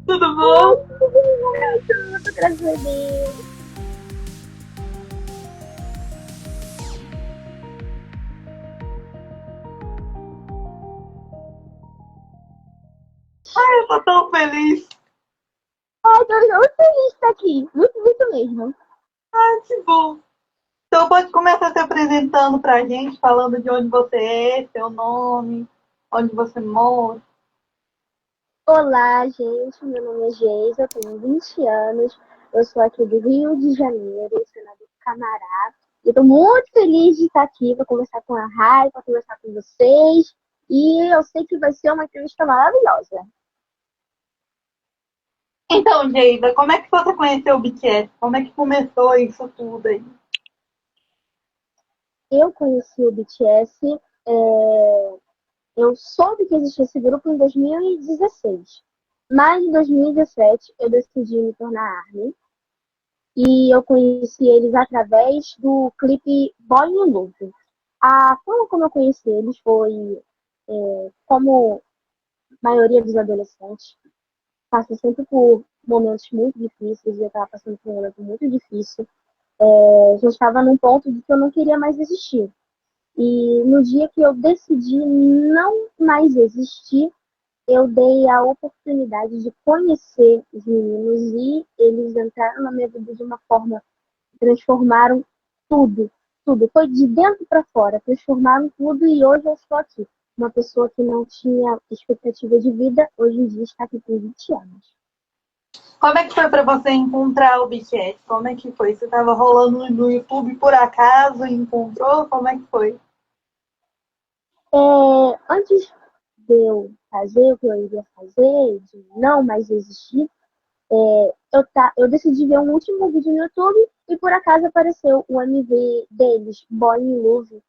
Tudo bom? Tudo, graças a Deus. Eu tô tão feliz. Ai, tô muito feliz de estar aqui. Muito, muito mesmo. Que bom. Então pode começar se apresentando pra gente, falando de onde você é, seu nome, onde você mora. Olá, gente. Meu nome é Geisa, eu tenho 20 anos. Eu sou aqui do Rio de Janeiro, senador do Camará. Eu tô muito feliz de estar aqui para conversar com a Rai, para conversar com vocês. E eu sei que vai ser uma entrevista maravilhosa. Então, Geida, como é que você conheceu o BTS? Como é que começou isso tudo aí? Eu conheci o BTS, eu soube que existia esse grupo em 2016. Mas em 2017 eu decidi me tornar ARMY e eu conheci eles através do clipe Boy in Love. A forma como eu conheci eles foi como a maioria dos adolescentes passa sempre por momentos muito difíceis e eu estava passando por um momento muito difícil. Eu já estava num ponto de que eu não queria mais existir. E no dia que eu decidi não mais existir, eu dei a oportunidade de conhecer os meninos e eles entraram na minha vida de uma forma, transformaram tudo, tudo. Foi de dentro para fora, transformaram tudo e hoje eu estou aqui. Uma pessoa que não tinha expectativa de vida, hoje em dia está aqui com 20 anos. Como é que foi pra você encontrar o BTS? Como é que foi? Você tava rolando no YouTube por acaso e encontrou? Como é que foi? Antes de eu fazer o que eu iria fazer, de não mais existir, eu decidi ver um último vídeo no YouTube e por acaso apareceu o MV deles, Boy in Love.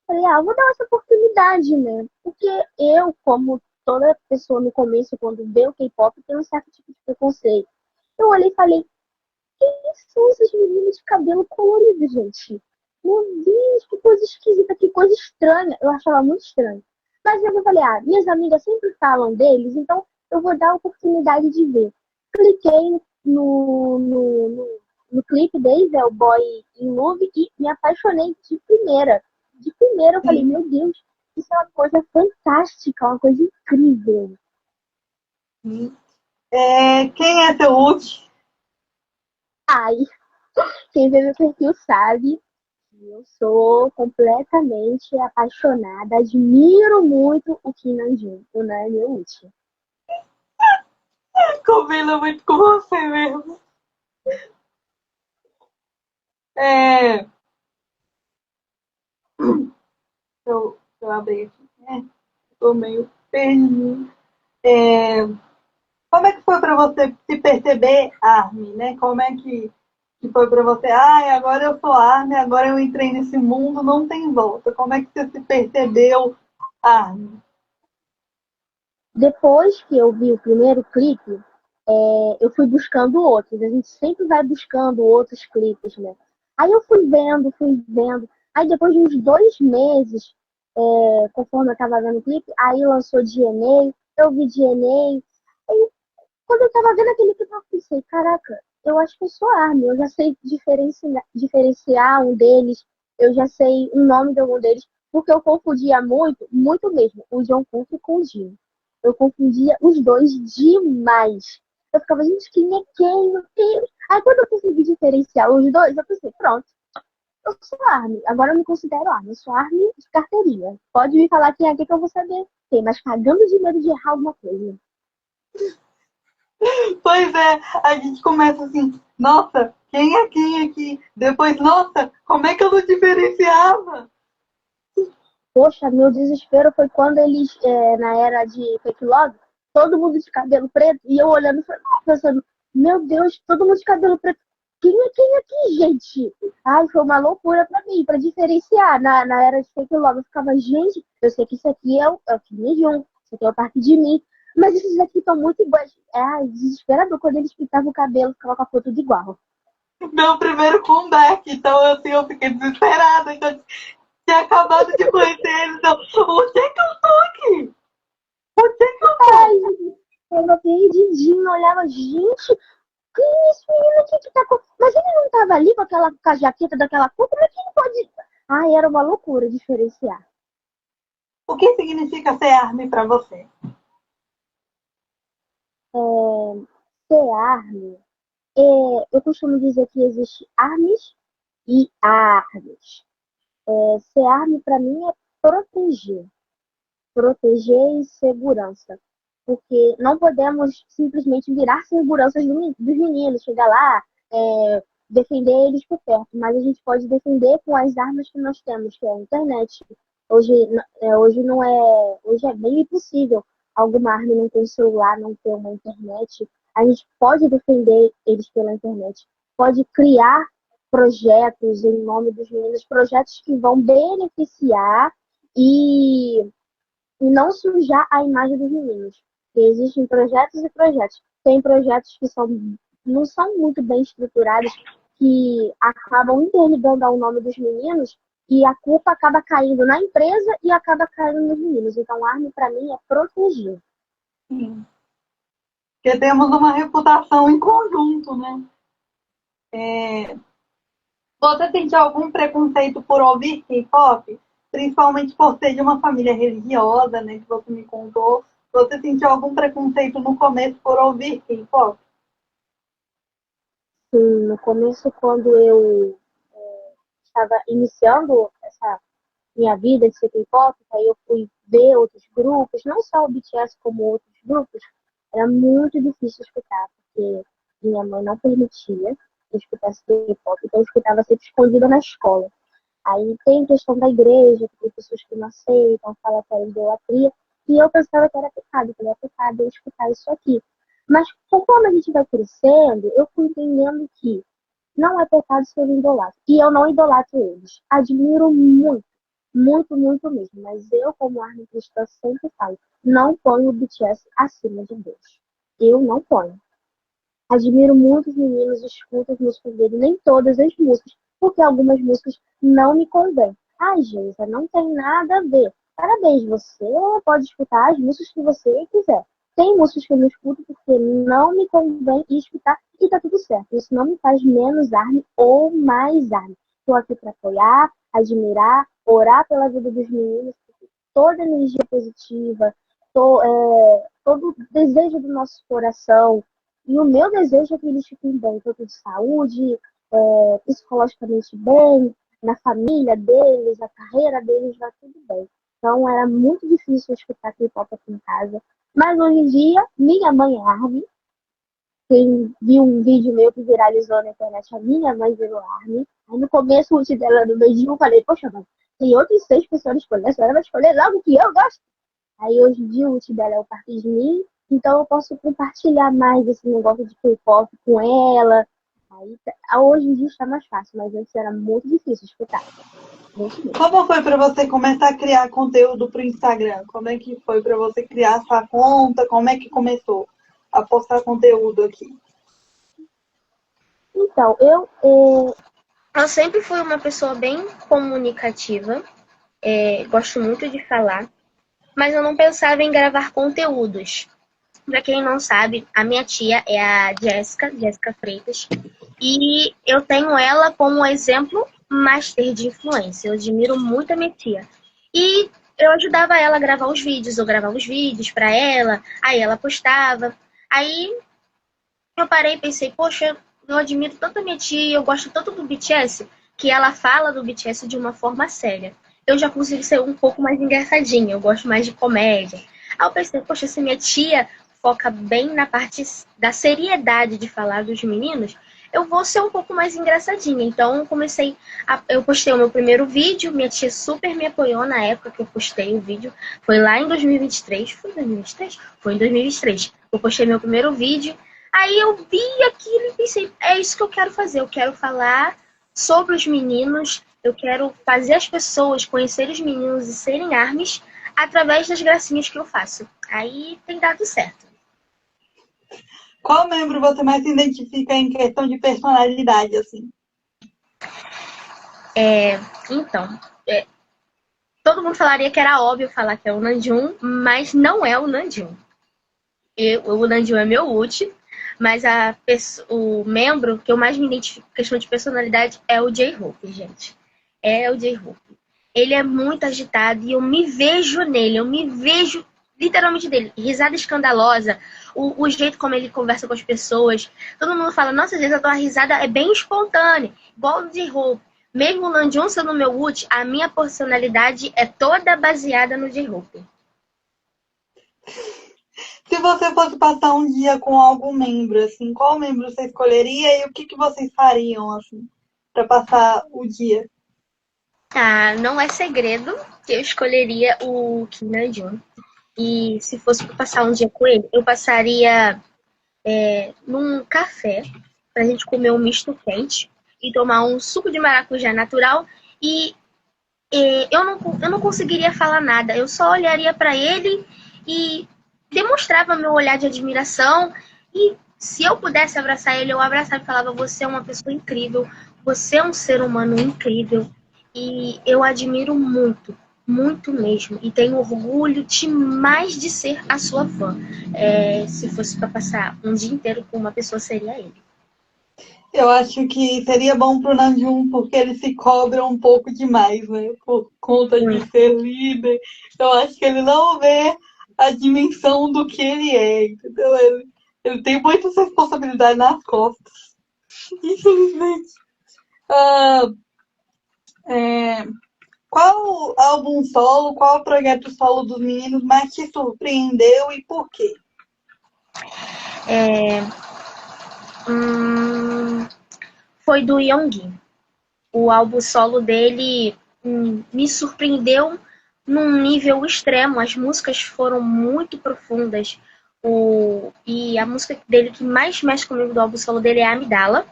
Falei, vou dar essa oportunidade, né? Porque eu, como toda pessoa no começo, quando vê o K-pop, tem um certo tipo de preconceito. Eu olhei e falei, quem são esses meninos de cabelo colorido, gente? Meu Deus, que coisa esquisita, que coisa estranha. Eu achava muito estranho. Mas eu falei, minhas amigas sempre falam deles, então eu vou dar a oportunidade de ver. Cliquei no clipe deles, é o Boy in Love, e me apaixonei de primeira. De primeira eu falei, Sim. meu Deus, isso é uma coisa fantástica, uma coisa incrível. Quem é seu Uchi? Ai, quem vê meu perfil sabe. Eu sou completamente apaixonada, admiro muito o Kim Namjoon, o Nani Uchi. Combina muito com você mesmo. É, eu abri aqui, né? Tô meio perdido. É, como é que foi para você se perceber ARMY, né? Como é que foi para você? Agora eu sou ARMY, agora eu entrei nesse mundo, não tem volta. Como é que você se percebeu ARMY? Depois que eu vi o primeiro clipe, eu fui buscando outros. A gente sempre vai buscando outros clipes, né? Aí eu fui vendo, fui vendo. Aí depois de uns 2 meses, conforme eu tava vendo o clipe, aí lançou DNA, eu vi DNA. Aí quando eu tava vendo aquele clipe, eu pensei, caraca, eu acho que eu sou ARMY, eu já sei diferenciar um deles, eu já sei o nome de algum deles, porque eu confundia muito, muito mesmo, o Jungkook com o Jin. Eu confundia os dois demais. Eu ficava, gente, quem é quem? Meu Deus. Aí quando eu consegui diferenciar os dois, eu pensei, pronto, eu sou ARMY. Agora eu me considero ARMY, eu sou ARMY de carteirinha. Pode me falar quem é quem que eu vou saber. Tem, mas cagando de medo de errar alguma coisa. Pois é, a gente começa assim, nossa, quem é quem aqui? Depois, nossa, como é que eu não diferenciava? Poxa, meu desespero foi quando eles, na era de fake love, todo mundo de cabelo preto, e eu olhando pensando, meu Deus, todo mundo de cabelo preto. Quem é quem aqui, gente? Ai, foi uma loucura pra mim, pra diferenciar. Na era de fake love, eu ficava, gente, eu sei que isso aqui é o Kim Jong, isso aqui é o parte de mim, mas esses aqui estão muito iguais. Desesperador quando eles pintavam o cabelo, ficava com a foto tudo igual. Meu primeiro comeback, então assim, eu fiquei desesperada, então eu tinha acabado de conhecer ele, então, onde é que eu tô aqui? Onde é que eu Ai, tô? Ela perdidinha, olhava, gente, que isso, menino, que tá com... Mas ele não tava ali com a jaqueta daquela cor, como é que ele pode... Ai, era uma loucura diferenciar. O que significa ser ARMY para você? Ser arme, eu costumo dizer que existe armes e armas. Ser arme, para mim, é proteger. Proteger e segurança. Porque não podemos simplesmente virar seguranças dos meninos, chegar lá, defender eles por perto, mas a gente pode defender com as armas que nós temos, que é a internet. Hoje, hoje não é, hoje é bem impossível alguma arma não ter um celular, não ter uma internet. A gente pode defender eles pela internet, pode criar projetos em nome dos meninos, projetos que vão beneficiar e não sujar a imagem dos meninos. Porque existem projetos e projetos. Tem projetos que não são muito bem estruturados, que acabam interligando ao nome dos meninos e a culpa acaba caindo na empresa e acaba caindo nos meninos. Então, a arma, para mim, é proteger. Sim. Porque temos uma reputação em conjunto, né? Você sente algum preconceito por ouvir K-pop? Principalmente por ser de uma família religiosa, né? Que você me contou. Você sentiu algum preconceito no começo por ouvir K-pop? Sim, no começo, quando eu estava iniciando essa minha vida de ser K-pop, aí eu fui ver outros grupos, não só o BTS como outros grupos, era muito difícil escutar, porque minha mãe não permitia que eu escutasse K-pop, então eu escutava sempre escondida na escola. Aí tem questão da igreja, que tem pessoas que não aceitam, falam que era idolatria, e eu pensava que era pecado, que era pecado eu escutar isso aqui. Mas conforme a gente vai crescendo, eu fui entendendo que não é pecado ser idolatro. E eu não idolatro eles. Admiro muito, muito, muito mesmo. Mas eu, como arma cristã, sempre falo, não ponho o BTS acima de Deus. Eu não ponho. Admiro muito os meninos, escuto as músicas dele, nem todas as músicas, porque algumas músicas não me convêm. Ai, Geisa, não tem nada a ver. Parabéns, você pode escutar as músicas que você quiser. Tem músicas que eu não escuto porque não me convém escutar e tá tudo certo. Isso não me faz menos arme ou mais arme. Estou aqui para apoiar, admirar, orar pela vida dos meninos, porque toda energia positiva, todo desejo do nosso coração, e o meu desejo é que eles fiquem bem, tanto de saúde, psicologicamente bem, na família deles, na carreira deles, vai tudo bem. Então era muito difícil escutar K-pop aqui em casa. Mas hoje em dia, minha mãe é ARMY. Quem viu um vídeo meu que viralizou na internet, a minha mãe virou ARMY. Aí no começo, o dela no meio eu falei, poxa, mãe, tem outros 6 pessoas escolhendo, a senhora vai escolher logo o que eu gosto. Aí hoje em dia o ult dela é o Parque de Mim, então eu posso compartilhar mais esse negócio de K-pop com ela. Aí, hoje em dia está mais fácil, mas antes era muito difícil escutar. Muito mesmo. Como foi para você começar a criar conteúdo para o Instagram? Como é que foi para você criar sua conta? Como é que começou a postar conteúdo aqui? Então, eu sempre fui uma pessoa bem comunicativa, gosto muito de falar, mas eu não pensava em gravar conteúdos. Para quem não sabe, a minha tia é a Jéssica Freitas, e eu tenho ela como exemplo master de influência. Eu admiro muito a minha tia. E eu ajudava ela a gravar os vídeos, eu gravava os vídeos para ela, aí ela postava. Aí eu parei e pensei, poxa, eu admiro tanto a minha tia, eu gosto tanto do BTS, que ela fala do BTS de uma forma séria. Eu já consigo ser um pouco mais engraçadinha, eu gosto mais de comédia. Aí eu pensei, poxa, se minha tia foca bem na parte da seriedade de falar dos meninos, eu vou ser um pouco mais engraçadinha. Então eu postei o meu primeiro vídeo, minha tia super me apoiou na época que eu postei o vídeo. Foi lá em 2023, foi em 2023? Foi em 2023. Eu postei meu primeiro vídeo. Aí eu vi aquilo e pensei, é isso que eu quero fazer. Eu quero falar sobre os meninos, eu quero fazer as pessoas conhecerem os meninos e serem armes através das gracinhas que eu faço. Aí tem dado certo. Qual membro você mais se identifica em questão de personalidade, assim? Então, todo mundo falaria que era óbvio falar que é o Namjoon, mas não é o Namjoon. O Namjoon é meu ult, mas o membro que eu mais me identifico com questão de personalidade é o J-Hope, gente. É o J-Hope. Ele é muito agitado e eu me vejo nele, eu me vejo literalmente dele. Risada escandalosa, o jeito como ele conversa com as pessoas. Todo mundo fala, nossa, às vezes a tua risada é bem espontânea, igual o J-Hope. Mesmo o Namjoon sendo meu ult, a minha personalidade é toda baseada no J-Hope. Se você fosse passar um dia com algum membro, assim, qual membro você escolheria e o que vocês fariam, assim, para passar o dia? Ah, não é segredo que eu escolheria o Kim Namjoon. E se fosse para passar um dia com ele, eu passaria num café pra gente comer um misto quente e tomar um suco de maracujá natural e, eu não conseguiria falar nada. Eu só olharia para ele e demonstrava meu olhar de admiração e se eu pudesse abraçar ele, eu abraçava e falava, você é uma pessoa incrível, você é um ser humano incrível e eu admiro muito, muito mesmo. E tenho orgulho demais de ser a sua fã. Se fosse para passar um dia inteiro com uma pessoa, seria ele. Eu acho que seria bom pro Namjoon porque ele se cobra um pouco demais, né? Por conta de ser líder. Eu acho que ele não vê a dimensão do que ele é, entendeu? Ele tem muitas responsabilidades nas costas, infelizmente. Ah, é, qual álbum solo, qual projeto solo dos meninos mais te surpreendeu e por quê? Foi do Yoongi. O álbum solo dele me surpreendeu num nível extremo. As músicas foram muito profundas. E a música dele que mais mexe comigo do álbum solo dele é a Amidala.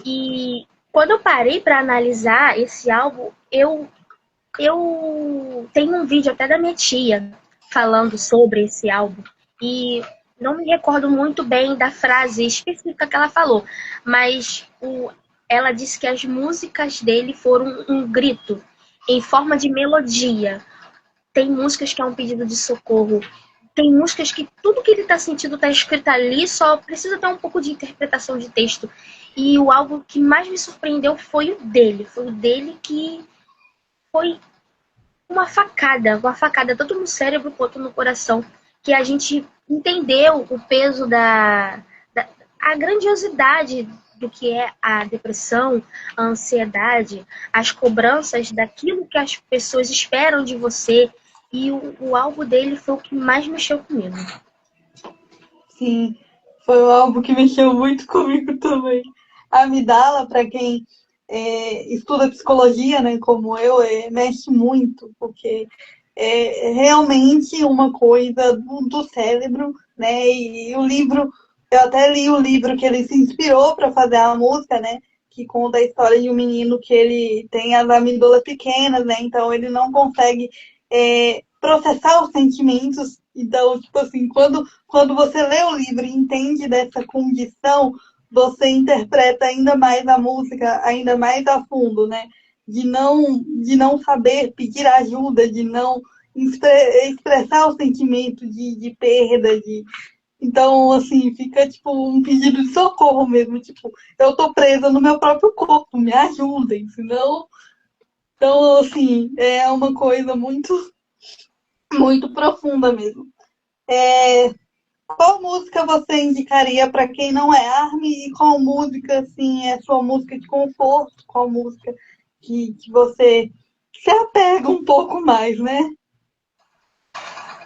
E quando eu parei para analisar esse álbum, eu tenho um vídeo até da minha tia falando sobre esse álbum. E não me recordo muito bem da frase específica que ela falou, mas ela disse que as músicas dele foram um grito em forma de melodia. Tem músicas que é um pedido de socorro. Tem músicas que tudo que ele está sentindo está escrito ali, só precisa ter um pouco de interpretação de texto. E o álbum que mais me surpreendeu foi o dele. Foi o dele que foi uma facada tanto no cérebro quanto no coração, que a gente entendeu o peso a grandiosidade do que é a depressão, a ansiedade, as cobranças daquilo que as pessoas esperam de você. E o álbum dele foi o que mais mexeu comigo. Sim, foi um álbum que mexeu muito comigo também. A Amidala, para quem estuda psicologia, né, como eu, mexe muito, porque é realmente uma coisa do cérebro, né? E o livro, eu até li o livro que ele se inspirou para fazer a música, né? Que conta a história de um menino que ele tem as amígdalas pequenas, né? Então ele não consegue processar os sentimentos. Então, tipo assim, quando você lê o livro e entende dessa condição, você interpreta ainda mais a música, ainda mais a fundo, né? De não saber pedir ajuda, de não expressar o sentimento de perda, então, assim, fica tipo um pedido de socorro mesmo, tipo, eu tô presa no meu próprio corpo, me ajudem, senão. Então, assim, é uma coisa muito, muito profunda mesmo. Qual música você indicaria para quem não é ARMY e qual música, assim, é sua música de conforto? Qual música que você se apega um pouco mais, né?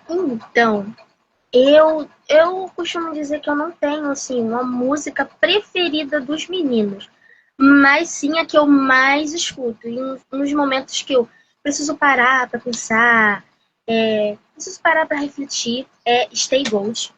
Então, eu costumo dizer que eu não tenho assim uma música preferida dos meninos, mas sim a que eu mais escuto. E nos momentos que eu preciso parar para pensar, preciso parar para refletir, é Stay Gold.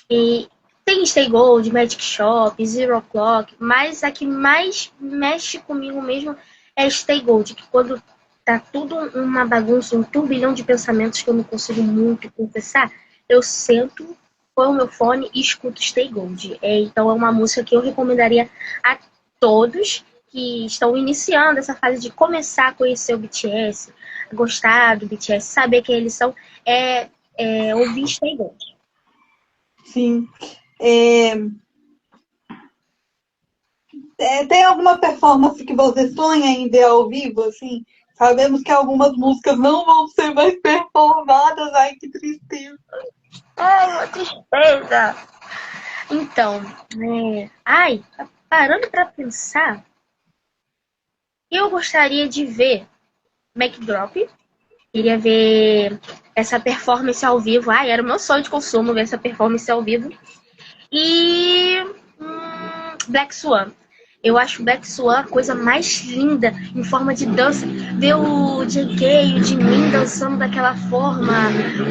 E tem Stay Gold, Magic Shop, Zero Clock, mas a que mais mexe comigo mesmo é Stay Gold, que quando tá tudo uma bagunça, um turbilhão de pensamentos que eu não consigo muito confessar, eu sento, põe o meu fone e escuto Stay Gold. Então é uma música que eu recomendaria a todos que estão iniciando essa fase de começar a conhecer o BTS, gostar do BTS, saber quem eles são, ouvir Stay Gold. Sim. É, tem alguma performance que você sonha em ver ao vivo, assim? Sabemos que algumas músicas não vão ser mais performadas, ai que tristeza. Ai, uma tristeza. Então, parando pra pensar, eu gostaria de ver Backdrop. Queria ver essa performance ao vivo. Ai, era o meu sonho de consumo ver essa performance ao vivo. E Black Swan. Eu acho Black Swan a coisa mais linda em forma de dança. Ver o JK e o Jimin dançando daquela forma.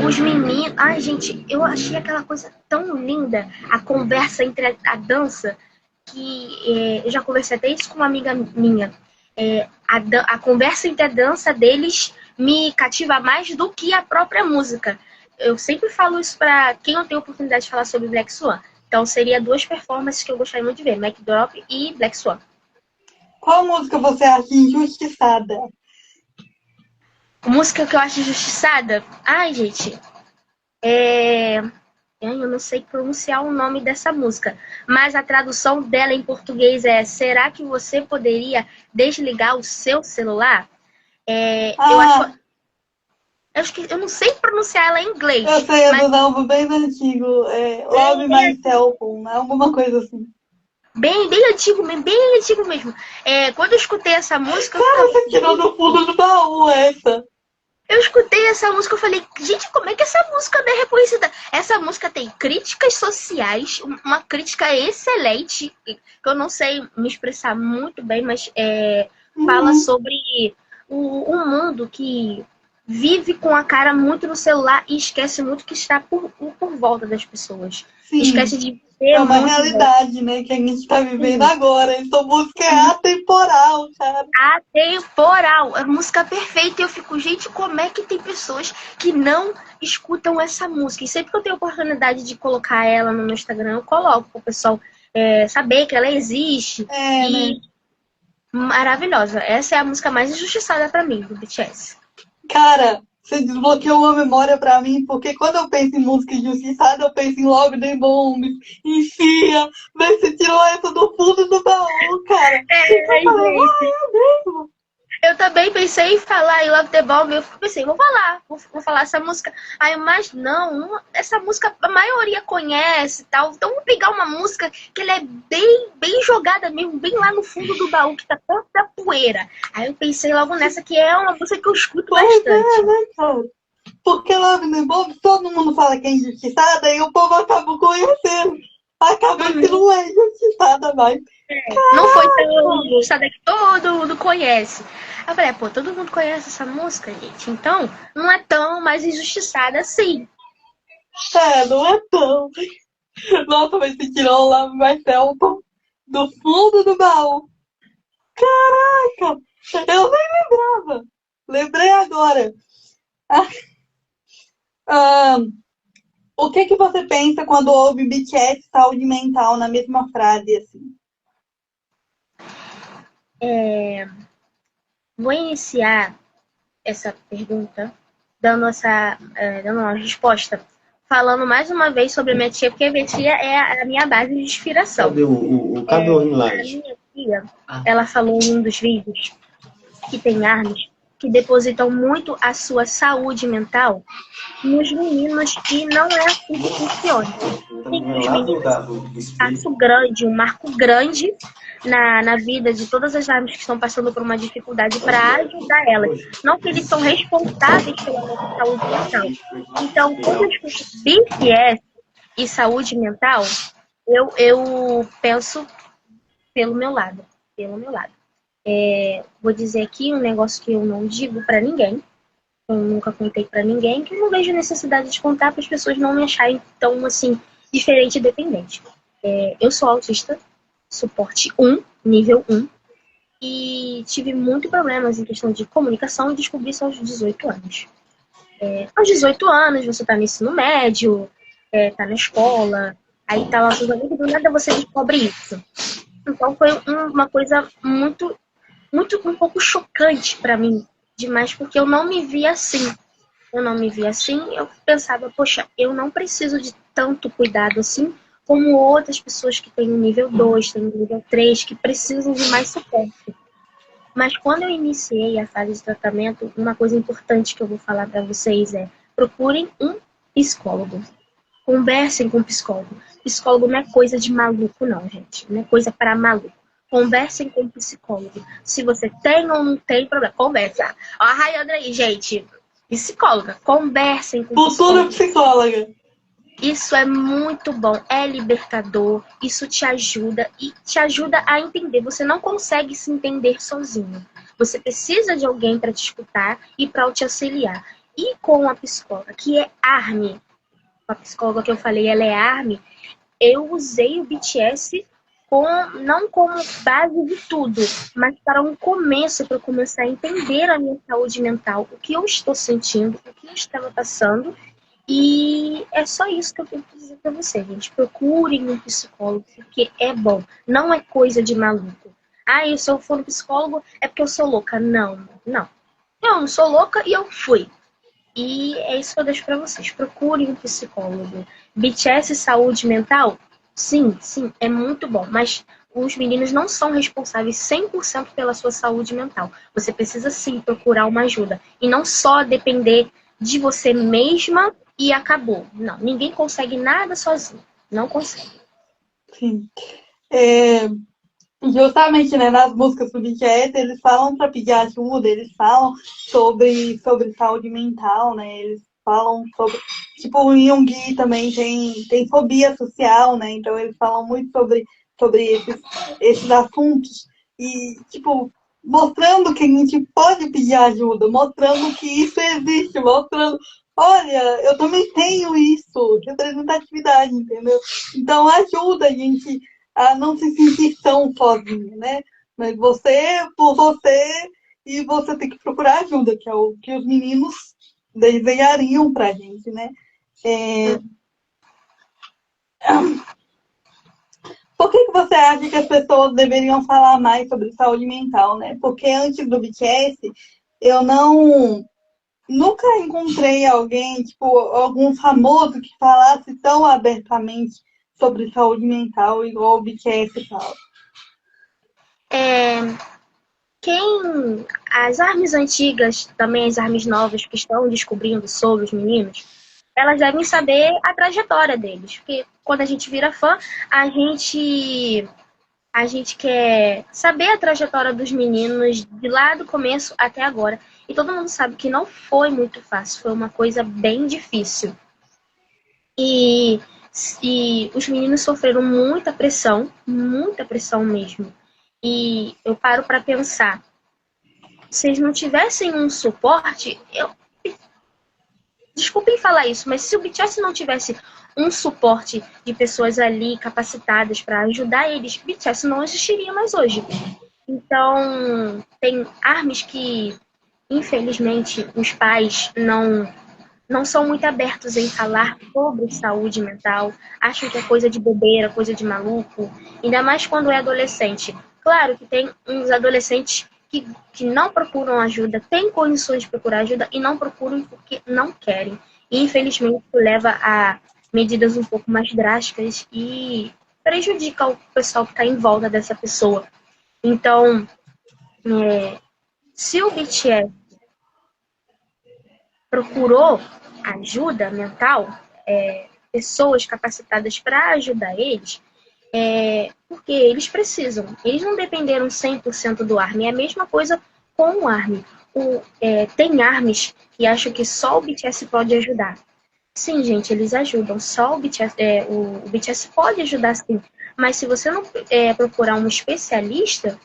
Os meninos. Ai, gente, eu achei aquela coisa tão linda. A conversa entre a dança. Que eu já conversei até isso com uma amiga minha. A conversa entre a dança deles me cativa mais do que a própria música. Eu sempre falo isso para quem não tem oportunidade de falar sobre Black Swan. Então, seria duas performances que eu gostaria muito de ver, Backdrop e Black Swan. Qual música você acha injustiçada? Música que eu acho injustiçada? Ai, gente. Eu não sei pronunciar o nome dessa música, mas a tradução dela em português é: será que você poderia desligar o seu celular? Eu acho. Eu não sei pronunciar ela em inglês. Eu sei, é mas dos álbuns bem antigo. Love Myself, né? Alguma coisa assim. bem antigo mesmo, bem antigo mesmo. Quando eu escutei essa música, Cara, você tirou do fundo do baú essa. eu escutei essa música, eu falei, gente, como é que essa música não é reconhecida? Essa música tem críticas sociais, uma crítica excelente, que eu não sei me expressar muito bem, mas fala sobre o mundo que vive com a cara muito no celular e esquece muito que está por volta das pessoas. Sim. Esquece de ver É uma realidade, né, que a gente está vivendo agora. Essa música é atemporal, cara. Atemporal. A música perfeita. E eu fico, gente, como é que tem pessoas que não escutam essa música? E sempre que eu tenho oportunidade de colocar ela no meu Instagram, eu coloco para o pessoal saber que ela existe. Né? Maravilhosa. Essa é a música mais injustiçada para mim, do BTS. Cara, você desbloqueou uma memória pra mim, porque quando eu penso em música injustiçada, eu penso em Love the Bomb, em Cia, mas você tirou essa do fundo do baú, cara. Eu falei, mesmo? Eu também pensei em falar em Love the Bomb, eu pensei, vou falar essa música. Aí, mas não, essa música a maioria conhece e tal. Então vamos pegar uma música que ela é bem jogada mesmo, bem lá no fundo do baú, que tá perto da poeira. Aí eu pensei logo nessa, que é uma música que eu escuto bastante. Né, cara? Porque Love the Bomb, todo mundo fala que é injustiçada e o povo acaba conhecendo. Acaba que não é injustiçada mais. Não foi tão injustiçada que todo mundo conhece. Eu falei, todo mundo conhece essa música, gente. Então, não é tão mais injustiçada assim. Não é tão. Nossa, mas você tirou o Love Myself do fundo do baú. Caraca! Eu nem lembrava. Lembrei agora. O que você pensa quando ouve BTS e saúde mental na mesma frase, assim? Vou iniciar essa pergunta dando uma resposta, falando mais uma vez sobre a minha tia, porque a minha tia é a minha base de inspiração. Cadê o Inline? A minha tia, ela falou em um dos vídeos que tem armas que depositam muito a sua saúde mental nos meninos, e não é assim que funciona. Tem os meninos um marco grande na vida de todas as armas que estão passando por uma dificuldade, para ajudar elas. Não que eles são responsáveis pela nossa saúde mental. Então, quando eu escuto BTS e saúde mental, eu penso pelo meu lado. Vou dizer aqui um negócio que eu não digo para ninguém. Eu nunca contei para ninguém, que eu não vejo necessidade de contar para as pessoas não me acharem tão, assim, diferente e dependente. Eu sou autista, suporte 1, nível 1, e tive muitos problemas em questão de comunicação, e descobri isso aos 18 anos. Aos 18 anos, você tá no ensino médio, tá na escola, aí tá lá seus amigos, do nada você descobre isso. Então foi uma coisa muito, um pouco chocante para mim, demais, porque eu não me via assim. Eu pensava, poxa, eu não preciso de tanto cuidado assim, como outras pessoas que têm o nível 2, têm o nível 3, que precisam de mais suporte. Mas quando eu iniciei a fase de tratamento, uma coisa importante que eu vou falar para vocês é: procurem um psicólogo. Conversem com o psicólogo. Psicólogo não é coisa de maluco, não, gente. Não é coisa para maluco. Conversem com o psicólogo. Se você tem ou não tem problema, conversa. Ó, a Rayandra aí, gente. Psicóloga, conversem com o Futura psicólogo. psicóloga. Isso é muito bom, é libertador, isso te ajuda e te ajuda a entender. Você não consegue se entender sozinho. Você precisa de alguém para te escutar e para te auxiliar. E com a psicóloga, que é Armin, a psicóloga que eu falei, ela é Armin, eu usei o BTS não como base de tudo, mas para um começo, para eu começar a entender a minha saúde mental, o que eu estou sentindo, o que eu estava passando. E é só isso que eu tenho que dizer pra você, gente. Procurem um psicólogo, porque é bom. Não é coisa de maluco. Ah, se eu for no psicólogo é porque eu sou louca. Não, não. Eu não sou louca e eu fui. E é isso que eu deixo pra vocês. Procurem um psicólogo. BTS Saúde Mental? Sim, sim, é muito bom. Mas os meninos não são responsáveis 100% pela sua saúde mental. Você precisa sim procurar uma ajuda. E não só depender de você mesma e acabou. Não, ninguém consegue nada sozinho. Não consegue. Sim. Justamente, né, nas músicas do BTS, eles falam para pedir ajuda, eles falam sobre saúde mental, né? Eles falam sobre. Tipo, o Yoongi também tem fobia social, né? Então eles falam muito sobre esses assuntos. E, tipo, mostrando que a gente pode pedir ajuda, mostrando que isso existe, mostrando. Olha, eu também tenho isso, representatividade, entendeu? Então ajuda a gente a não se sentir tão sozinha, né? Mas você, por você, e você tem que procurar ajuda, que é o que os meninos desenhariam pra gente, né? É... Por que você acha que as pessoas deveriam falar mais sobre saúde mental, né? Porque antes do BTS, eu nunca encontrei alguém, tipo, algum famoso que falasse tão abertamente sobre saúde mental igual o BTS fala. É, as armas antigas, também as armas novas que estão descobrindo sobre os meninos, elas devem saber a trajetória deles. Porque quando a gente vira fã, a gente a gente quer saber a trajetória dos meninos de lá do começo até agora. E todo mundo sabe que não foi muito fácil, foi uma coisa bem difícil. E, e os meninos sofreram muita pressão mesmo. E eu paro para pensar, se eles não tivessem um suporte, desculpem falar isso, mas se o BTS não tivesse um suporte de pessoas ali capacitadas para ajudar eles, o BTS não existiria mais hoje. Então, tem armas que, infelizmente, os pais não são muito abertos em falar sobre saúde mental, acham que é coisa de bobeira, coisa de maluco, ainda mais quando é adolescente. Claro que tem uns adolescentes que não procuram ajuda, têm condições de procurar ajuda e não procuram porque não querem. E, infelizmente, isso leva a medidas um pouco mais drásticas e prejudica o pessoal que está em volta dessa pessoa. Então, se o BTS procurou ajuda mental, pessoas capacitadas para ajudar eles, porque eles precisam. Eles não dependeram 100% do ARMY. É a mesma coisa com o ARMY. Tem ARMYs que acham que só o BTS pode ajudar. Sim, gente, eles ajudam. Só o BTS pode ajudar, sim. Mas se você não procurar um especialista,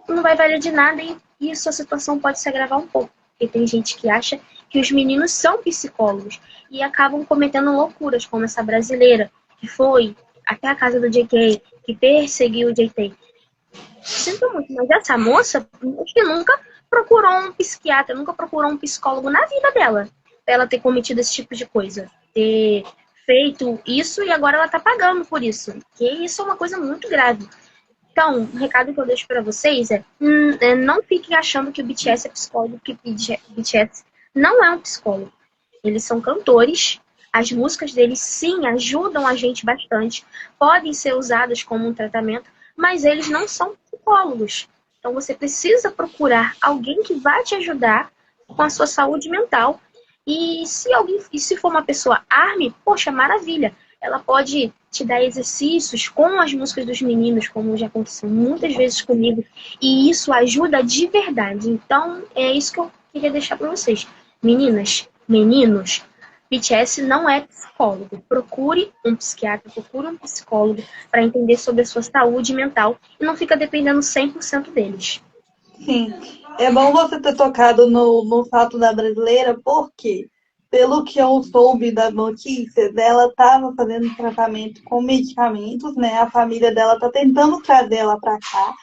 não vai valer de nada e sua situação pode se agravar um pouco. Porque tem gente que acha que os meninos são psicólogos e acabam cometendo loucuras, como essa brasileira, que foi até a casa do JK, que perseguiu o JK. Sinto muito, mas essa moça que nunca procurou um psiquiatra, nunca procurou um psicólogo na vida dela, pra ela ter cometido esse tipo de coisa. Ter feito isso e agora ela tá pagando por isso. Que isso é uma coisa muito grave. Então, o recado que eu deixo para vocês não fiquem achando que o BTS é psicólogo, que o BTS não é um psicólogo. Eles são cantores, As músicas deles, sim, ajudam a gente bastante, podem ser usadas como um tratamento, mas eles não são psicólogos. Então você precisa procurar alguém que vai te ajudar com a sua saúde mental. E se for uma pessoa ARMY, poxa, maravilha. Ela pode te dar exercícios com as músicas dos meninos, como já aconteceu muitas vezes comigo. E isso ajuda de verdade. Então, é isso que eu queria deixar para vocês. Meninas, meninos, BTS não é psicólogo. Procure um psiquiatra, procure um psicólogo para entender sobre a sua saúde mental e não fica dependendo 100% deles. Sim, é bom você ter tocado no fato da brasileira, porque, pelo que eu soube das notícias, ela estava fazendo tratamento com medicamentos, né? A família dela está tentando trazer ela para cá,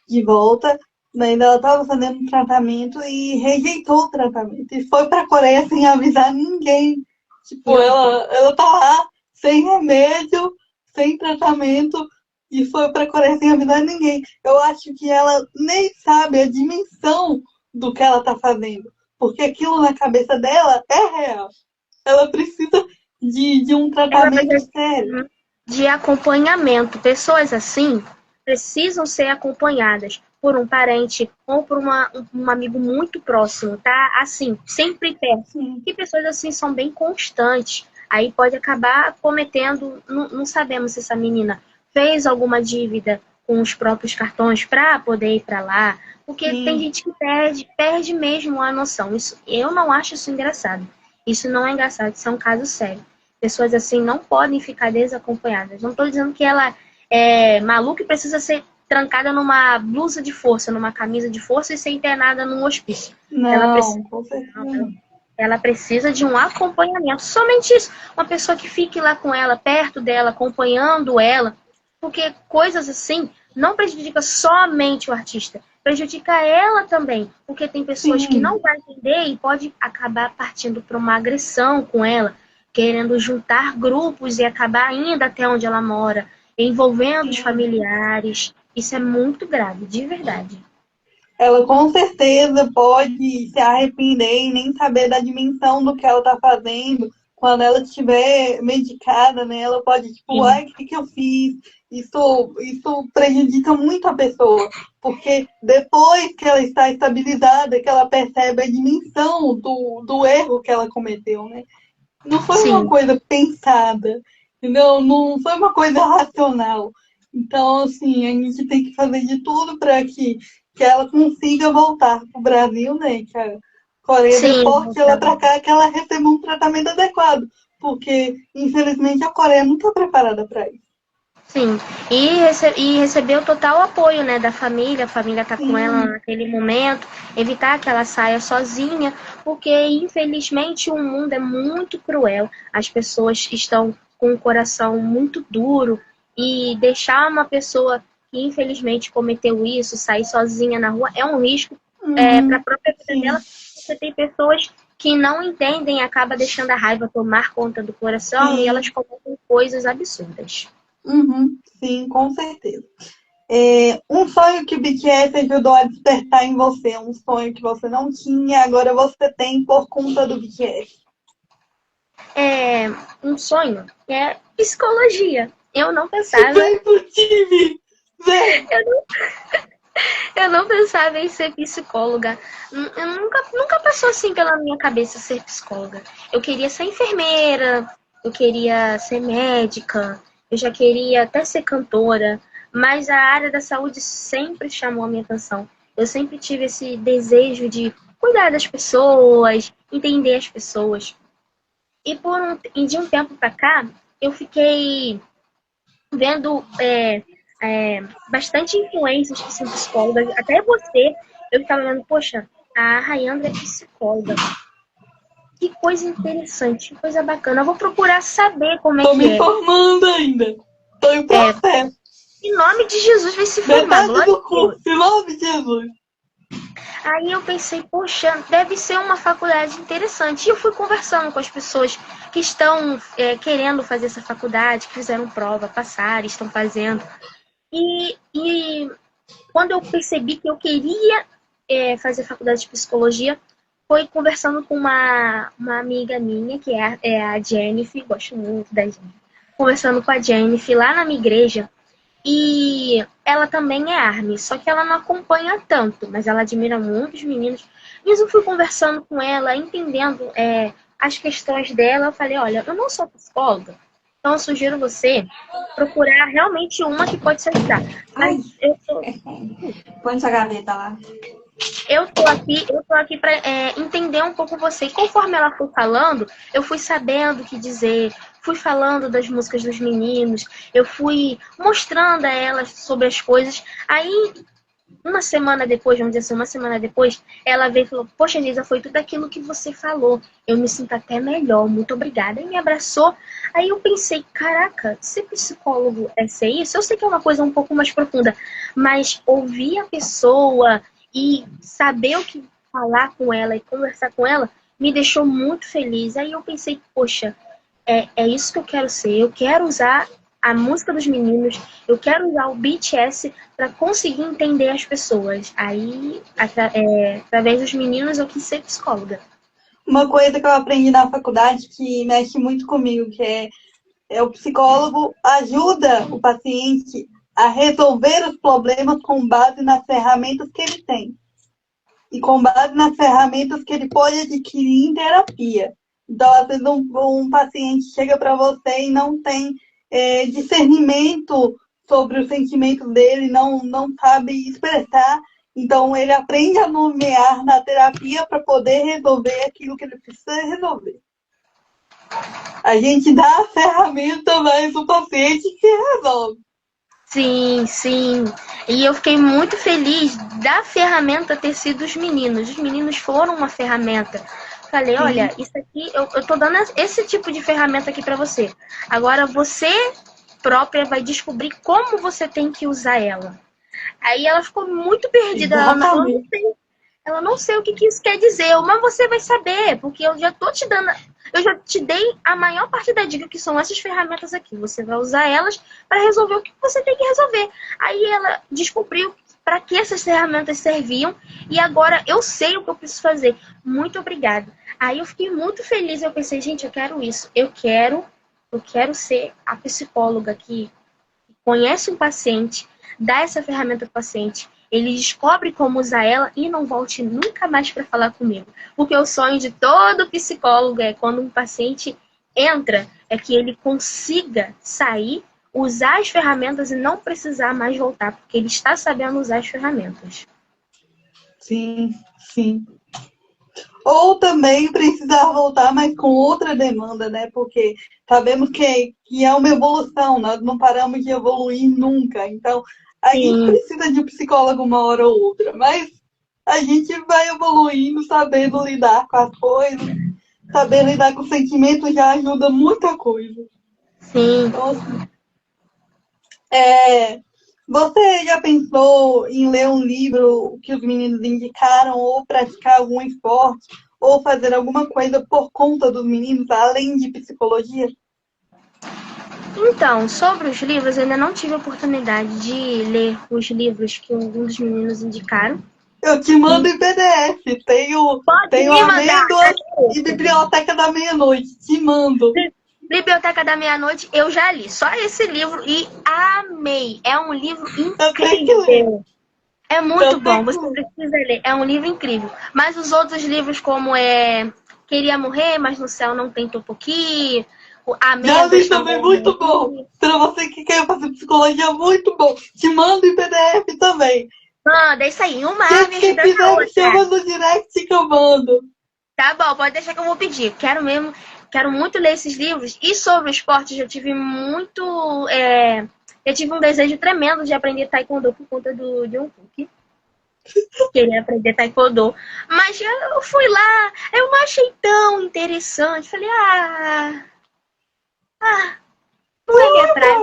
de volta, mas ela estava fazendo um tratamento e rejeitou o tratamento. E foi para a Coreia sem avisar ninguém. Tipo, ela tá lá, sem remédio, sem tratamento, e foi para a Coreia sem avisar ninguém. Eu acho que ela nem sabe a dimensão do que ela está fazendo, porque aquilo na cabeça dela é real. Ela precisa de um Ela tratamento precisa sério. de acompanhamento. Pessoas assim precisam ser acompanhadas por um parente ou por um amigo muito próximo, tá? Assim, sempre perto. Sim, E pessoas assim são bem constantes. Aí pode acabar cometendo, não sabemos se essa menina fez alguma dívida com os próprios cartões para poder ir para lá, porque tem sim, gente que perde mesmo a noção. Isso, eu não acho isso engraçado. Isso não é engraçado, isso é um caso sério. Pessoas assim não podem ficar desacompanhadas. Não estou dizendo que ela é maluca e precisa ser trancada numa blusa de força, numa camisa de força e ser internada num hospício. Ela precisa, não, com certeza não. ela precisa de um acompanhamento. Somente isso. Uma pessoa que fique lá com ela, perto dela, acompanhando ela. Porque coisas assim não prejudica somente o artista, prejudica ela também. Porque tem pessoas que Sim, não vão entender e pode acabar partindo para uma agressão com ela, querendo juntar grupos e acabar indo até onde ela mora, envolvendo os sim. familiares. Isso é muito grave, de verdade. Ela com certeza pode se arrepender e nem saber da dimensão do que ela está fazendo. Quando ela estiver medicada, né? Ela pode, tipo, Sim, ai, o que, que eu fiz? Isso prejudica muito a pessoa, porque depois que ela está estabilizada, que ela percebe a dimensão do erro que ela cometeu, né? Não foi uma sim. coisa pensada, entendeu? Não foi uma coisa racional. Então, assim, a gente tem que fazer de tudo para que ela consiga voltar para o Brasil, né? Que a Coreia Sim, deporte ela para cá, que ela receba um tratamento adequado. Porque, infelizmente, a Coreia não está preparada para isso. sim. E recebeu total apoio, né, da família. A família tá com ela Sim, naquele momento. Evitar que ela saia sozinha, porque infelizmente o mundo é muito cruel. As pessoas estão com o coração muito duro e deixar uma pessoa que infelizmente cometeu isso sair sozinha na rua é um risco para a própria vida dela. sim, Porque tem pessoas que não entendem, acaba deixando a raiva tomar conta do coração e elas sim, cometem coisas absurdas. sim, com certeza. Um sonho que o BTS ajudou a despertar em você, um sonho que você não tinha, agora você tem por conta do BTS. É um sonho é psicologia. Eu não pensava, Sempre tive! Zé, eu não, eu não pensava em ser psicóloga. Nunca passou assim pela minha cabeça ser psicóloga. Eu queria ser enfermeira, eu queria ser médica, eu já queria até ser cantora, mas a área da saúde sempre chamou a minha atenção. Eu sempre tive esse desejo de cuidar das pessoas, entender as pessoas. E de um tempo para cá, eu fiquei vendo bastante influências que são psicólogas. Até você, eu estava vendo, poxa, a Rayandra é psicóloga. Que coisa interessante, que coisa bacana. Eu vou procurar saber como é tô que me é. formando ainda. Tô em É, processo. em nome de Jesus, vai se formar, Metade glória do a Deus. curso, em nome de Jesus. Aí eu pensei, poxa, deve ser uma faculdade interessante. E eu fui conversando com as pessoas que estão querendo fazer essa faculdade, que fizeram prova, passaram, estão fazendo. E quando eu percebi que eu queria fazer faculdade de psicologia, foi conversando com uma amiga minha, que é a Jennifer, gosto muito da Jennifer. Conversando com a Jennifer lá na minha igreja. E ela também é ARMY, só que ela não acompanha tanto, mas ela admira muito os meninos. E eu fui conversando com ela, entendendo as questões dela. Eu falei, olha, eu não sou psicóloga, então eu sugiro você procurar realmente uma que pode te ajudar. Ai, Mas eu tô, põe sua gaveta lá. eu tô aqui para entender um pouco você. E conforme ela foi falando, eu fui sabendo o que dizer, fui falando das músicas dos meninos, eu fui mostrando a ela sobre as coisas. Aí, uma semana depois, vamos dizer assim, uma semana depois, ela veio e falou, poxa, Elisa, foi tudo aquilo que você falou. Eu me sinto até melhor, muito obrigada. E me abraçou. Aí eu pensei, caraca, ser psicólogo é ser isso? Eu sei que é uma coisa um pouco mais profunda, mas ouvir a pessoa e saber o que falar com ela e conversar com ela me deixou muito feliz. Aí eu pensei, poxa, é isso que eu quero ser. Eu quero usar a música dos meninos, eu quero usar o BTS para conseguir entender as pessoas. Aí, através dos meninos, eu quis ser psicóloga. Uma coisa que eu aprendi na faculdade que mexe muito comigo, que é o psicólogo ajuda o paciente a resolver os problemas com base nas ferramentas que ele tem. E com base nas ferramentas que ele pode adquirir em terapia. Então, às vezes, um paciente chega para você e não tem discernimento sobre os sentimentos dele, não sabe expressar. Então, ele aprende a nomear na terapia para poder resolver aquilo que ele precisa resolver. A gente dá a ferramenta, mas o paciente que resolve. Sim, sim. E eu fiquei muito feliz da ferramenta ter sido os meninos. Os meninos foram uma ferramenta. Falei, Sim. olha, isso aqui, eu tô dando esse tipo de ferramenta aqui para você. Agora você própria vai descobrir como você tem que usar ela. Aí ela ficou muito perdida. Ela não sei o que isso quer dizer, mas você vai saber, porque eu já tô te dando, eu já te dei a maior parte da dica, que são essas ferramentas aqui. Você vai usar elas para resolver o que você tem que resolver. Aí ela descobriu para que essas ferramentas serviam e agora eu sei o que eu preciso fazer. Muito obrigada. Aí eu fiquei muito feliz, eu pensei, gente, eu quero isso. Eu quero ser a psicóloga que conhece um paciente, dá essa ferramenta para o paciente, ele descobre como usar ela e não volte nunca mais para falar comigo. Porque o sonho de todo psicólogo é quando um paciente entra, é que ele consiga sair, usar as ferramentas e não precisar mais voltar, porque ele está sabendo usar as ferramentas. Sim, sim. Ou também precisar voltar, mas com outra demanda, né? Porque sabemos que é uma evolução, nós não paramos de evoluir nunca. Então, a gente precisa de um psicólogo uma hora ou outra, mas a gente vai evoluindo, sabendo lidar com as coisas, saber lidar com os sentimentos já ajuda muita coisa. Sim. Então, assim, você já pensou em ler um livro que os meninos indicaram, ou praticar algum esporte, ou fazer alguma coisa por conta dos meninos, além de psicologia? Então, sobre os livros, eu ainda não tive a oportunidade de ler os livros que alguns dos meninos indicaram. Eu te mando em PDF. Tenho Amêndoas e Biblioteca da Meia-Noite. Te mando. Biblioteca da Meia-Noite, eu já li. Só esse livro e amei. É um livro incrível. É muito bom. Você precisa ler. É um livro incrível. Mas os outros livros, como Queria Morrer, mas no Céu Não Tem Topoqui. Já li também, muito bom. Para você que quer fazer psicologia, muito bom. Te mando em PDF também. Manda, é isso aí. Uma árvore ajudando a outra. Se quiser, chama no direct que eu mando. Tá bom, pode deixar que eu vou pedir. Quero muito ler esses livros. E sobre o esporte, eu tive muito... eu tive um desejo tremendo de aprender taekwondo por conta do Jungkook. Queria aprender taekwondo. Mas eu fui lá, eu não achei tão interessante. Falei, não é minha praia.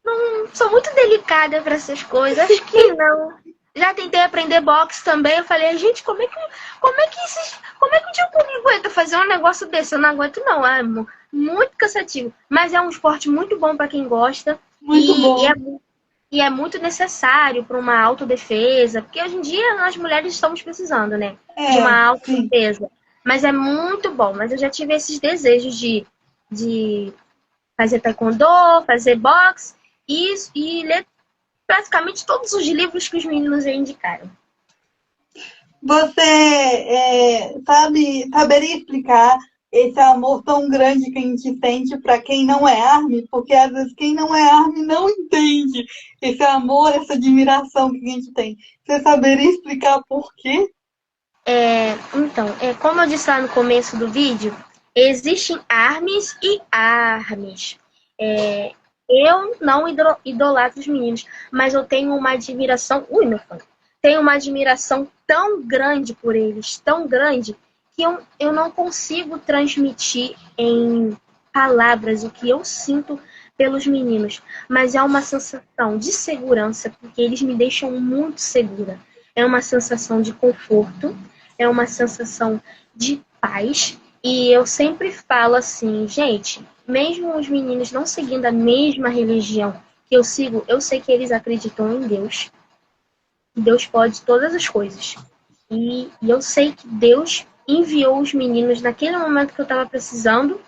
Não sou muito delicada para essas coisas. Acho que não. Já tentei aprender boxe também. Eu falei, gente, como é que o Jungkook aguenta fazer um negócio desse? Eu não aguento, não. É muito cansativo. Mas é um esporte muito bom para quem gosta. Muito bom. E é muito necessário para uma autodefesa, porque hoje em dia nós mulheres estamos precisando, né? De uma Sim. autodefesa. Mas é muito bom. Mas eu já tive esses desejos de fazer taekwondo, fazer boxe e ler praticamente todos os livros que os meninos aí indicaram. Você saberia explicar esse amor tão grande que a gente sente para quem não é ARMY? Porque às vezes quem não é ARMY não entende esse amor, essa admiração que a gente tem. Você saberia explicar por quê? Então, como eu disse lá no começo do vídeo, existem ARMYs e ARMYs. Eu não idolatro os meninos, mas eu tenho uma admiração. Ui, meu fã! Tenho uma admiração tão grande por eles, tão grande, que eu não consigo transmitir em palavras o que eu sinto pelos meninos. Mas é uma sensação de segurança, porque eles me deixam muito segura. É uma sensação de conforto, é uma sensação de paz. E eu sempre falo assim, gente, mesmo os meninos não seguindo a mesma religião que eu sigo, eu sei que eles acreditam em Deus. Deus pode todas as coisas. E eu sei que Deus enviou os meninos naquele momento que eu estava precisando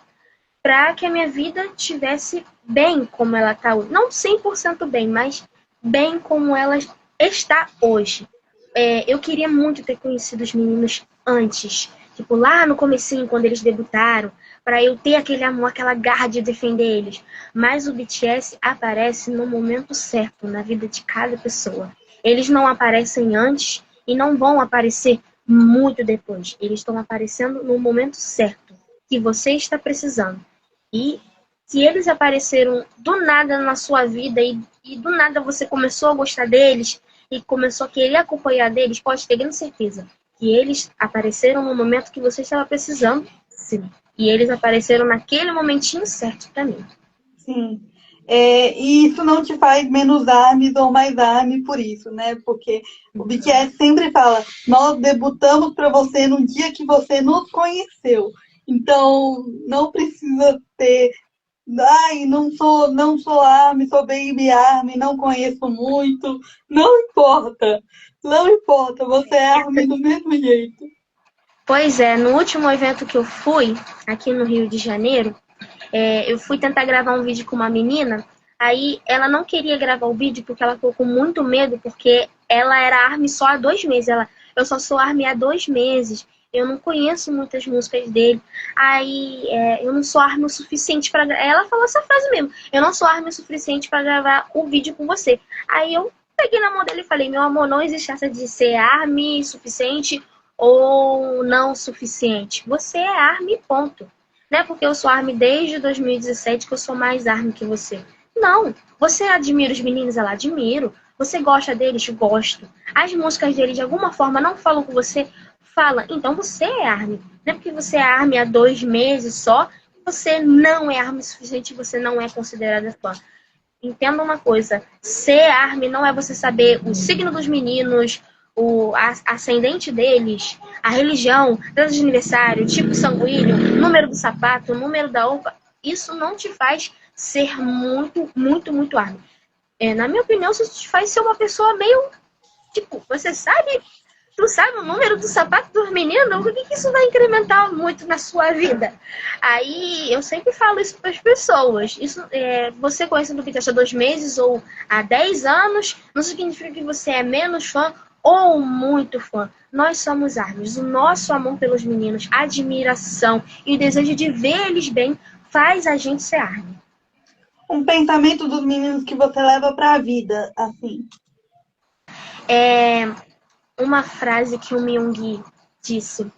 para que a minha vida tivesse bem como ela está hoje. Não 100% bem, mas bem como ela está hoje. Eu queria muito ter conhecido os meninos antes. Tipo, lá no comecinho, quando eles debutaram, para eu ter aquele amor, aquela garra de defender eles. Mas o BTS aparece no momento certo na vida de cada pessoa. Eles não aparecem antes e não vão aparecer muito depois. Eles estão aparecendo no momento certo, que você está precisando. E se eles apareceram do nada na sua vida e do nada você começou a gostar deles e começou a querer acompanhar deles, pode ter grande certeza que eles apareceram no momento que você estava precisando, sim. E eles apareceram naquele momentinho certo para mim. Sim. E isso não te faz menos ARMYs ou mais ARMY por isso, né? Porque o BTS sempre fala, nós debutamos para você no dia que você nos conheceu. Então, não precisa ter, ai, não sou ARMY, sou Baby ARMY, não conheço muito. Não importa. Não importa, você é ARMY do mesmo jeito. Pois é, no último evento que eu fui, aqui no Rio de Janeiro, eu fui tentar gravar um vídeo com uma menina, aí ela não queria gravar o vídeo porque ela ficou com muito medo, porque ela era ARMY só há 2 meses. Eu só sou ARMY há 2 meses, eu não conheço muitas músicas dele, aí eu não sou ARMY o suficiente para... Ela falou essa frase mesmo, eu não sou ARMY o suficiente para gravar o vídeo com você. Aí eu peguei na mão dele e falei, meu amor, não existe essa de ser ARMY suficiente ou não suficiente. Você é ARMY, ponto. Não é porque eu sou ARMY desde 2017 que eu sou mais ARMY que você. Não. Você admira os meninos? Ela admiro. Você gosta deles? Gosto. As músicas deles de alguma forma não falam com você? Fala. Então você é ARMY. Não é porque você é ARMY há 2 meses só que você não é ARMY suficiente e você não é considerada fã. Entenda uma coisa, ser ARMY não é você saber o signo dos meninos, o ascendente deles, a religião, data de aniversário, tipo sanguíneo, número do sapato, número da roupa. Isso não te faz ser muito, muito, muito ARMY. Na minha opinião, isso te faz ser uma pessoa meio, tipo, você sabe, tu sabe o número do sapato dos meninos? O que isso vai incrementar muito na sua vida? Aí eu sempre falo isso para as pessoas. Isso, você conhecendo o BTS há 2 meses ou há 10 anos, não significa que você é menos fã ou muito fã. Nós somos ARMYs. O nosso amor pelos meninos, a admiração e o desejo de ver eles bem faz a gente ser ARMY. Um pensamento dos meninos que você leva para a vida, assim. Uma frase que o Myung disse,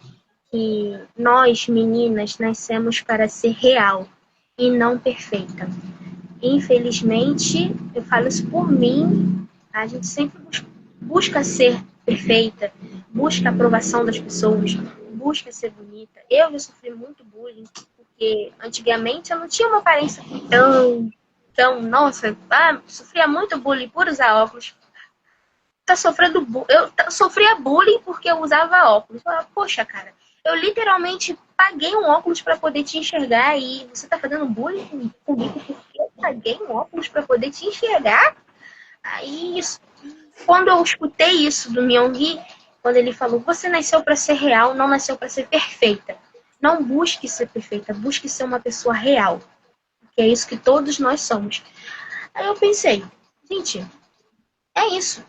que nós, meninas, nascemos para ser real e não perfeita. Infelizmente, eu falo isso por mim, a gente sempre busca ser perfeita, busca a aprovação das pessoas, busca ser bonita. Eu já sofri muito bullying, porque antigamente eu não tinha uma aparência nossa, sofria muito bullying por usar óculos. Eu sofria bullying porque eu usava óculos. Eu falava, poxa, cara, eu literalmente paguei um óculos para poder te enxergar e você tá fazendo bullying comigo porque eu paguei um óculos para poder te enxergar? Aí, quando eu escutei isso do Myung-hee, quando ele falou, você nasceu para ser real, não nasceu para ser perfeita. Não busque ser perfeita, busque ser uma pessoa real. Que é isso que todos nós somos. Aí eu pensei, gente, é isso.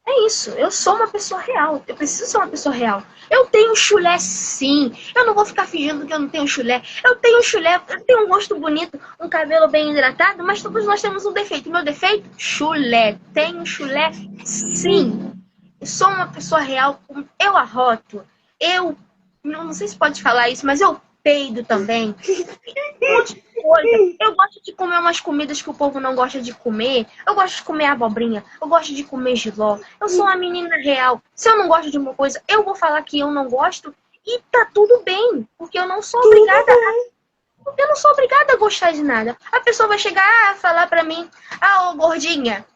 É isso, eu sou uma pessoa real, eu preciso ser uma pessoa real. Eu tenho chulé sim, eu não vou ficar fingindo que eu não tenho chulé. Eu tenho chulé, eu tenho um rosto bonito, um cabelo bem hidratado, mas todos nós temos um defeito. Meu defeito? Chulé. Tenho chulé sim. Eu sou uma pessoa real, eu arroto, eu não sei se pode falar isso, mas eu peido também. Um monte de coisa. Eu gosto de comer umas comidas que o povo não gosta de comer. Eu gosto de comer abobrinha. Eu gosto de comer jiló. Eu sou uma menina real. Se eu não gosto de uma coisa, eu vou falar que eu não gosto e tá tudo bem. Porque eu não sou obrigada eu não sou obrigada a gostar de nada. A pessoa vai chegar a falar pra mim, ô gordinha,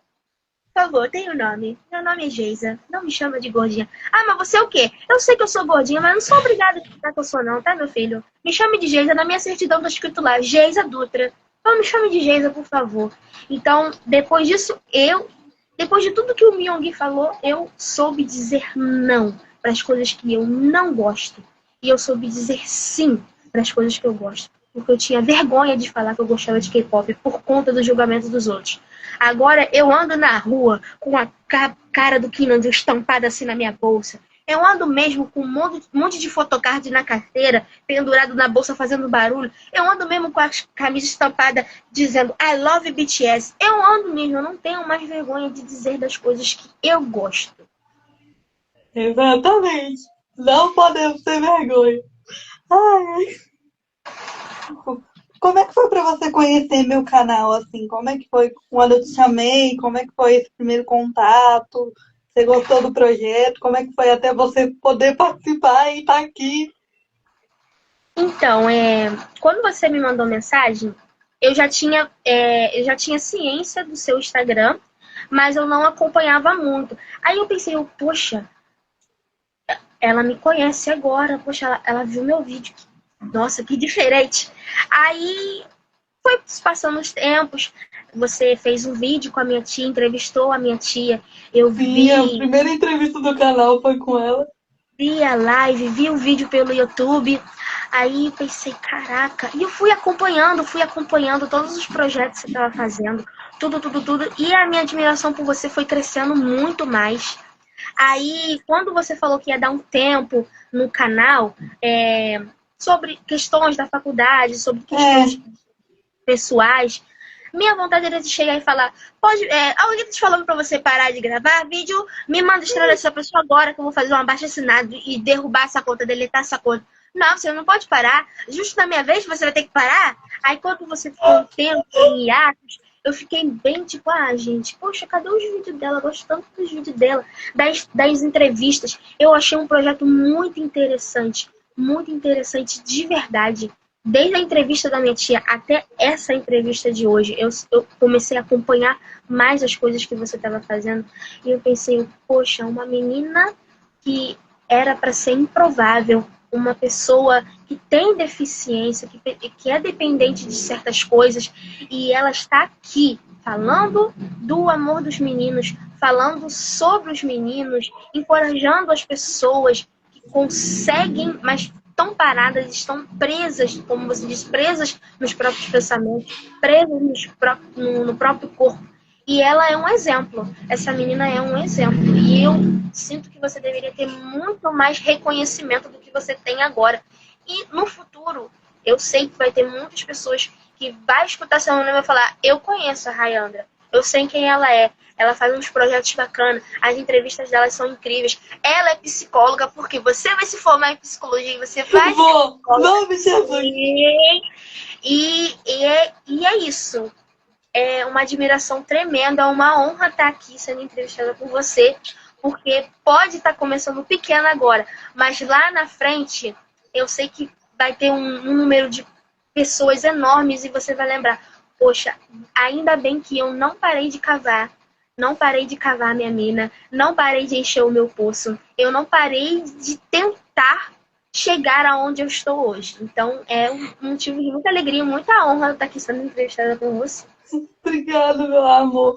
por favor, tem um nome. Meu nome é Geisa. Não me chama de gordinha. Ah, mas você é o quê? Eu sei que eu sou gordinha, mas não sou obrigada a acreditar que eu sou não, tá, meu filho? Me chame de Geisa. Na minha certidão tá escrito lá, Geisa Dutra. Então me chame de Geisa, por favor. Então, depois disso, depois de tudo que o Myung falou, eu soube dizer não para as coisas que eu não gosto. E eu soube dizer sim para as coisas que eu gosto. Porque eu tinha vergonha de falar que eu gostava de K-pop por conta do julgamento dos outros. Agora eu ando na rua com a cara do Kim estampada assim na minha bolsa. Eu ando mesmo com um monte de photocard na carteira, pendurado na bolsa fazendo barulho. Eu ando mesmo com a camisa estampada dizendo I love BTS. Eu ando mesmo, eu não tenho mais vergonha de dizer das coisas que eu gosto. Exatamente. Não podemos ter vergonha. Ai. Como é que foi para você conhecer meu canal, assim? Como é que foi quando eu te chamei? Como é que foi esse primeiro contato? Você gostou do projeto? Como é que foi até você poder participar e estar aqui? Então, quando você me mandou mensagem, eu já tinha ciência do seu Instagram, mas eu não acompanhava muito. Aí eu pensei, poxa, ela me conhece agora, poxa, ela viu meu vídeo. Nossa, que diferente. Aí foi passando os tempos, você fez um vídeo com a minha tia, entrevistou a minha tia. Eu Sim, a primeira entrevista do canal foi com ela. Vi a live, vi o vídeo pelo YouTube. Aí pensei, caraca. E eu fui acompanhando todos os projetos que você estava fazendo. Tudo, tudo, tudo. E a minha admiração por você foi crescendo muito mais. Aí, quando você falou que ia dar um tempo no canal, sobre questões da faculdade, sobre questões pessoais, minha vontade era de chegar e falar, alguém tá te falando pra você parar de gravar vídeo, me manda estrela dessa pessoa agora que eu vou fazer um abaixo-assinado e derrubar essa conta, deletar essa conta. Não, você não pode parar. Justo na minha vez você vai ter que parar. Aí quando você ficou um tempo em hiatos, eu fiquei bem tipo, gente, poxa, cadê os vídeos dela? Eu gosto tanto dos vídeos dela, das entrevistas. Eu achei um projeto muito interessante de verdade. Desde a entrevista da minha tia até essa entrevista de hoje, eu comecei a acompanhar mais as coisas que você estava fazendo. E eu pensei, poxa, uma menina que era para ser improvável, uma pessoa que tem deficiência, que é dependente de certas coisas, e ela está aqui falando do amor dos meninos, falando sobre os meninos, encorajando as pessoas que conseguem, mas estão paradas, estão presas, como você diz, presas nos próprios pensamentos, presas no próprio corpo. E ela é um exemplo. Essa menina é um exemplo. E eu sinto que você deveria ter muito mais reconhecimento do que você tem agora. E no futuro, eu sei que vai ter muitas pessoas que vai escutar seu nome e vai falar, eu conheço a Rayandra, eu sei quem ela é. Ela faz uns projetos bacanas, as entrevistas dela são incríveis. Ela é psicóloga, porque você vai se formar em psicologia e você vai ser psicóloga. E é isso. É uma admiração tremenda, é uma honra estar aqui sendo entrevistada por você, porque pode estar começando pequeno agora, mas lá na frente eu sei que vai ter um número de pessoas enormes e você vai lembrar, poxa, ainda bem que eu não parei de cavar minha mina, não parei de encher o meu poço, eu não parei de tentar chegar aonde eu estou hoje. Então é um motivo de muita alegria, muita honra estar aqui sendo entrevistada por você. Obrigada, meu amor.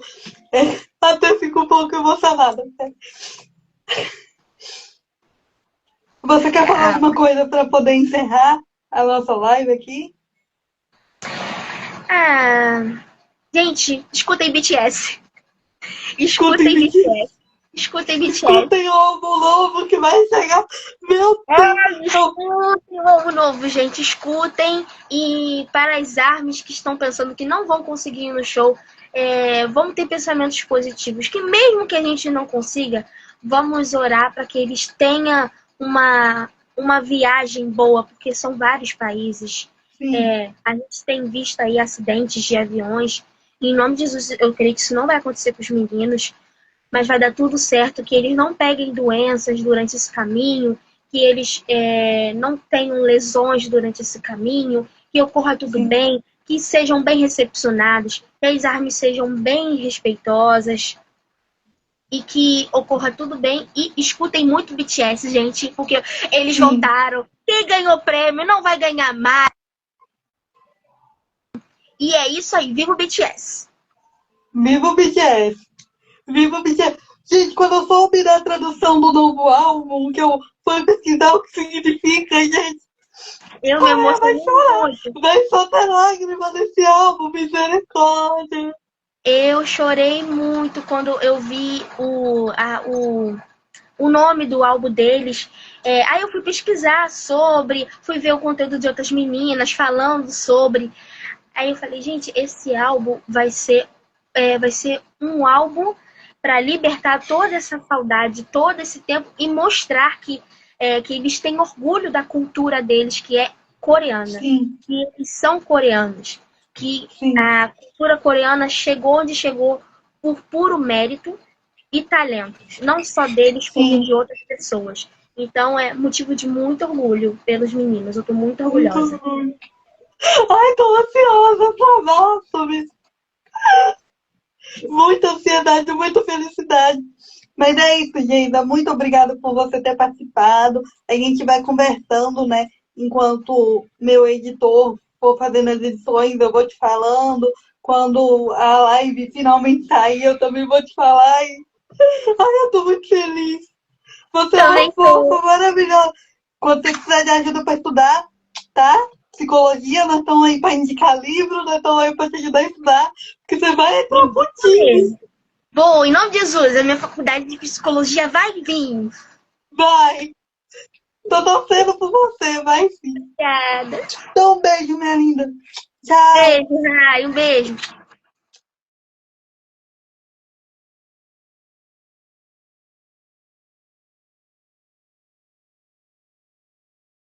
Até fico um pouco emocionada. Você quer falar alguma coisa para poder encerrar a nossa live aqui? Gente, escutem BTS. Escutem BTS. Escutem BTS. Escutem o álbum novo que vai chegar. Meu Deus! Escutem o álbum novo, gente. Escutem. E para as ARMYs que estão pensando que não vão conseguir ir no show, vamos ter pensamentos positivos. Que mesmo que a gente não consiga, vamos orar para que eles tenham uma viagem boa, porque são vários países. A gente tem visto aí acidentes de aviões. E, em nome de Jesus, eu creio que isso não vai acontecer com os meninos, mas vai dar tudo certo, que eles não peguem doenças durante esse caminho, que eles não tenham lesões durante esse caminho, que ocorra tudo bem, que sejam bem recepcionados, que as ARMYs sejam bem respeitosas, e que ocorra tudo bem. E escutem muito BTS, gente, porque eles voltaram. Quem ganhou prêmio não vai ganhar mais. E é isso aí, viva o BTS! Viva o BTS! Viva o BTS! Gente, quando eu soube da tradução do novo álbum, que eu fui pesquisar o que significa, gente, eu me emocionei muito. Vai soltar lágrimas desse álbum, misericórdia! Eu chorei muito quando eu vi o nome do álbum deles. Aí eu fui pesquisar sobre, fui ver o conteúdo de outras meninas falando sobre. Aí eu falei, gente, esse álbum vai ser um álbum para libertar toda essa saudade, todo esse tempo e mostrar que eles têm orgulho da cultura deles, que é coreana. Sim. Que eles são coreanos. Que a cultura coreana chegou onde chegou por puro mérito e talentos. Não só deles, como de outras pessoas. Então é motivo de muito orgulho pelos meninos. Eu tô muito orgulhosa. Ai, tô ansiosa pra nossa, muita ansiedade, muita felicidade. Mas é isso, Geisa. Muito obrigada por você ter participado. A gente vai conversando, né? Enquanto meu editor for fazendo as edições, eu vou te falando. Quando a live finalmente sair, eu também vou te falar. Ai, eu tô muito feliz. Você é uma fofa maravilhosa. Quando você precisar de ajuda para estudar, tá? Psicologia, nós estamos aí para indicar livro, nós estamos aí para te ajudar a estudar, porque você vai entrar pro time. Bom, em nome de Jesus, a minha faculdade de psicologia vai vir. Vai. Tô torcendo por você, vai sim. Obrigada. Então, um beijo, minha linda. Tchau. Beijo, Rai, um beijo.